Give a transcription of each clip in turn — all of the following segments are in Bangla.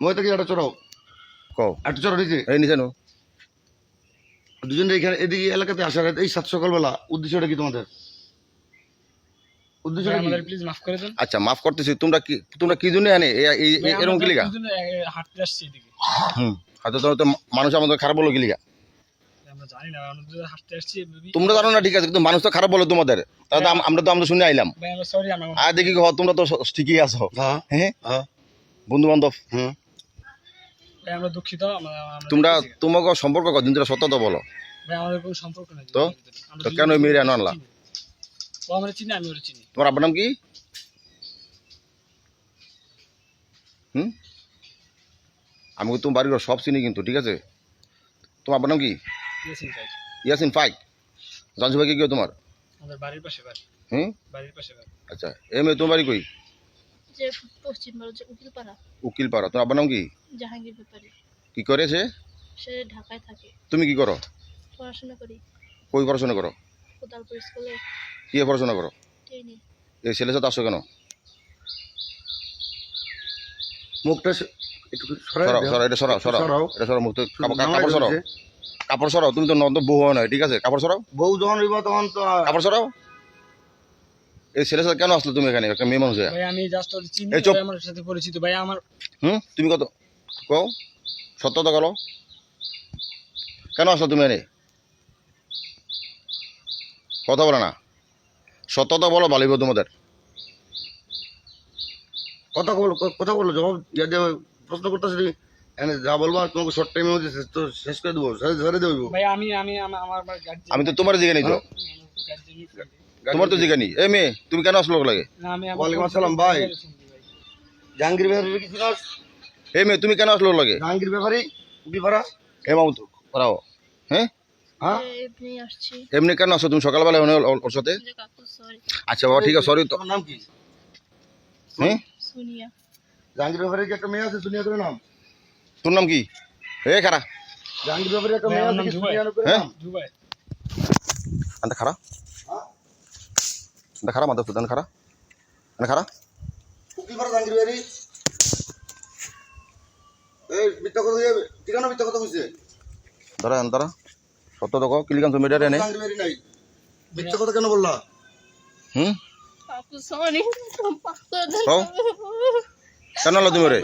মই তাকে এটা চড়াও কও একটা চড়াও নিচে এই নিচে নো দুজনে এখানে এদিকে এলাকাতে আসার এই সাত সকালবেলা উদ্দেশ্যটা কি তোমাদের উদ্দেশ্যটা কি প্লিজ মাফ করে দেন। আচ্ছা মাফ করতেছি তোমরা কি জন্য আনে এরকম কি লিগা হাঁটতে আসছি এদিকে, হয়তো তো মানুষ আমাদের খারাপ বলো কি লিগা আমরা জানি না, আমরা হাঁটতে আসছি। তোমরা জানো না ঠিক আছে, কিন্তু মানুষ তো খারাপ বলো তোমাদের, তাহলে আমরা শুনে আইলাম। ভাই আমরা সরি, আমরা আর দেখি তোমরা তো ঠিকই আছো, হ্যাঁ হ্যাঁ হ্যাঁ বন্ধু বান্ধব। ভাই আমরা দুঃখিত। তোমাকে সম্পর্ক কদিন ধরে সত্য তো বলো ভাই আমাদের কোনো সম্পর্ক নেই। তো কেন ওই মেয়ের আনলা? ও আমরা চিনি, আমি ওরা চিনি। তোমার আব্বার নাম কি? আমি তোমার বাড়ির সব চিনি কিন্তু, ঠিক আছে? তোমার আব্বার নাম কি? ইয়াসিন ফাইক। জানছো ভাই কি কেউ তোমার? আমাদের বাড়ির পাশে বাড়ি। বাড়ির পাশে বাড়ি। আচ্ছা এই মেয়ে তোমার বাড়ি কই? যে পশ্চিম ভারত যে উকিলপাড়া। উকিলপাড়া। তোমার আব্বার নাম কি? জাহাঙ্গীর ব্যাপারী। কি করেছে? সে ঢাকায় থাকে। তুমি কি করো? পড়াশোনা করি। কই পড়াশোনা করো? কোদালপুর স্কুলে। কি পড়াশোনা করো? টেনে। এই ছেলের সাথে আসছো কেন? মুখটা একটু সরাও এটা সরাও মুখ, কাপড় সরাও, কাপড় সরাও। তুমি তো নন্দ বউ হয় না, ঠিক আছে? কাপড় সরাও। বউ যখন হইব তখন তো কাপড় সরাও। এই ছেলের সাথে কেন আসলো তুমি এখানে, একটা মেয়ে মানুষ? ভাই আমি জাস্ট ওর চিনি, এই চুপ। আমার সাথে পরিচিত ভাই আমার। তুমি কত কও, সত্য তো বলো, কেন আসলো তুমি এনে? কথা বলো না, সত্যতা বলো, ভালো তোমাদের। কথা বলো জবাব ইয়া দিয়ে প্রশ্ন করতেছি যা বলবো তোমাকে শর্ট টাইমের মধ্যে শেষ করে দেবো, ঝরে দেবো। ভাই আমি তো তোমার জিজ্ঞানি তো, তোমার তো জিজ্ঞানি। এই মেয়ে তুমি কেন আসলো লাগে? ওয়ালাইকুম আসসালাম ভাই। জাহাঙ্গীর ব্যাপারী কি চিনাস? এই মেয়ে তুমি কেন আসলো লাগে? জাহাঙ্গীর ব্যাপারী উকিলপাড়া। এ মামু তো করাও। হ্যাঁ হ্যাঁ এমনি আসছি। এমনি কেন আসো তুমি সকালবেলা ওর সাথে? যে কাকু সরি। আচ্ছা বাবা ঠিক আছে, সরি তো। তোমার নাম কি? হ্যাঁ সুনিয়া। জাহাঙ্গীর ব্যাপারী কি একটা মেয়ে আছে সুনিয়া করে নাম? তোর নাম কি? এ খারা জাহাঙ্গীর ব্যাপারী একটা মেয়ে আছে সুনিয়া করে হ্যাঁ? নাম? দুবাই। আন্তা খারা আন্তা খারা মাদা সুদান খারা আন্তা খারা উকিলপাড়া জাহাঙ্গীর ব্যাপারী। এই মিথ্যা কথা দিয়ে ঠিকানা মিথ্যা কথা বুঝছে? ধরা আন্তারা সত্য তো কও, কিলিকান তুমি মেয়েটা এনে। জাহাঙ্গীর ব্যাপারী নাই, মিথ্যা কথা কেন বললা? কাকু সরি। কও কেন আনলো তুমি রে?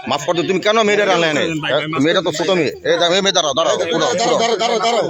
মাফ করতে তুমি কেন মেয়েটা আনলে এনে? মেয়েটা তো ছোট মেয়ে। এই মেয়ে দাঁড়াও দাঁড়াও। দাঁড়াও